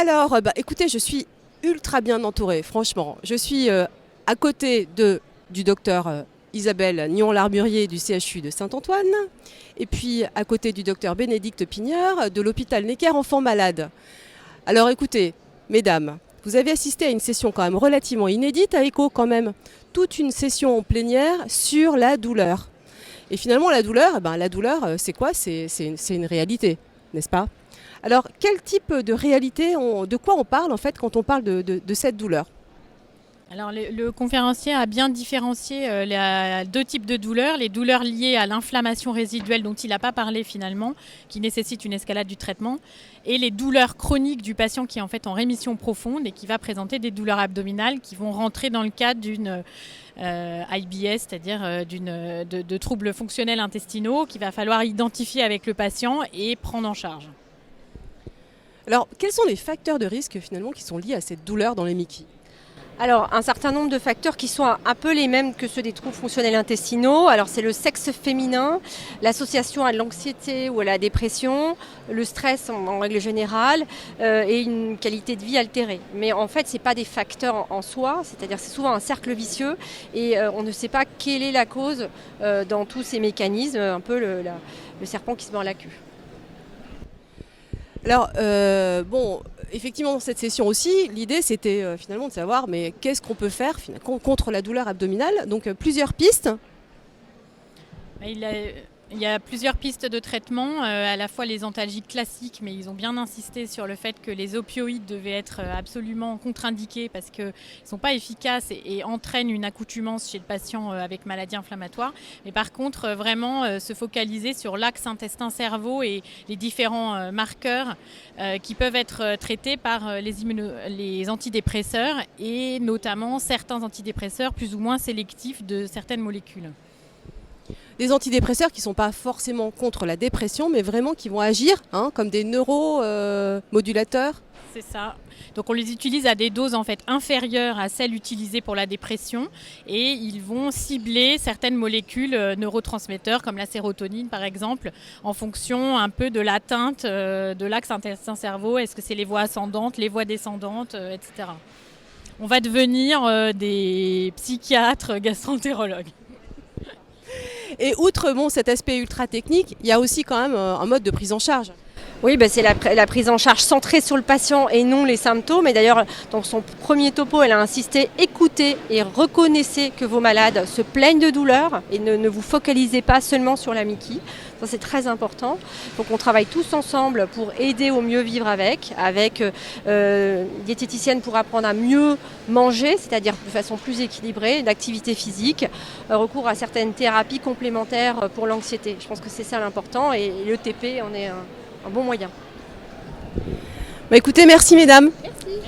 Alors, écoutez, je suis ultra bien entourée, franchement. Je suis à côté du docteur Isabelle Nion-Larburier du CHU de Saint-Antoine, et puis à côté du docteur Bénédicte Pigneur de l'hôpital Necker Enfants Malades. Alors écoutez, mesdames, vous avez assisté à une session quand même relativement inédite à ECHO quand même. Toute une session en plénière sur la douleur. Et finalement, la douleur, c'est quoi? C'est une réalité, n'est-ce pas? Alors, quel type de réalité, de quoi on parle en fait quand on parle de cette douleur? Alors le conférencier a bien différencié deux types de douleurs, les douleurs liées à l'inflammation résiduelle dont il n'a pas parlé finalement, qui nécessite une escalade du traitement, et les douleurs chroniques du patient qui est en fait en rémission profonde et qui va présenter des douleurs abdominales qui vont rentrer dans le cadre d'une IBS, c'est-à-dire de troubles fonctionnels intestinaux qu'il va falloir identifier avec le patient et prendre en charge. Alors, quels sont les facteurs de risque finalement qui sont liés à cette douleur dans les MICI? Alors, un certain nombre de facteurs qui sont un peu les mêmes que ceux des troubles fonctionnels intestinaux. Alors, c'est le sexe féminin, l'association à l'anxiété ou à la dépression, le stress en règle générale et une qualité de vie altérée. Mais en fait, ce n'est pas des facteurs en soi, c'est-à-dire c'est souvent un cercle vicieux et on ne sait pas quelle est la cause dans tous ces mécanismes, un peu le serpent qui se mord la queue. Alors, effectivement, dans cette session aussi, l'idée c'était finalement de savoir mais qu'est-ce qu'on peut faire contre la douleur abdominale. Donc, plusieurs pistes. Il y a plusieurs pistes de traitement, à la fois les antalgiques classiques, mais ils ont bien insisté sur le fait que les opioïdes devaient être absolument contre-indiqués parce qu'ils ne sont pas efficaces et entraînent une accoutumance chez le patient avec maladie inflammatoire. Mais par contre, vraiment se focaliser sur l'axe intestin-cerveau et les différents marqueurs qui peuvent être traités par les antidépresseurs et notamment certains antidépresseurs plus ou moins sélectifs de certaines molécules. Des antidépresseurs qui ne sont pas forcément contre la dépression, mais vraiment qui vont agir comme des neuromodulateurs. C'est ça. Donc on les utilise à des doses en fait inférieures à celles utilisées pour la dépression et ils vont cibler certaines molécules neurotransmetteurs comme la sérotonine par exemple en fonction un peu de l'atteinte de l'axe intestin-cerveau. Est-ce que c'est les voies ascendantes, les voies descendantes, etc. On va devenir des psychiatres gastroentérologues. Et outre cet aspect ultra technique, il y a aussi quand même un mode de prise en charge. Oui, c'est la prise en charge centrée sur le patient et non les symptômes. Et d'ailleurs, dans son premier topo, elle a insisté, écoutez et reconnaissez que vos malades se plaignent de douleur et ne vous focalisez pas seulement sur la MICI. Ça, c'est très important. Donc, on travaille tous ensemble pour aider au mieux vivre avec diététicienne pour apprendre à mieux manger, c'est-à-dire de façon plus équilibrée, d'activité physique, recours à certaines thérapies complémentaires pour l'anxiété. Je pense que c'est ça l'important et l'ETP en est un bon moyen. Écoutez, merci mesdames. Merci.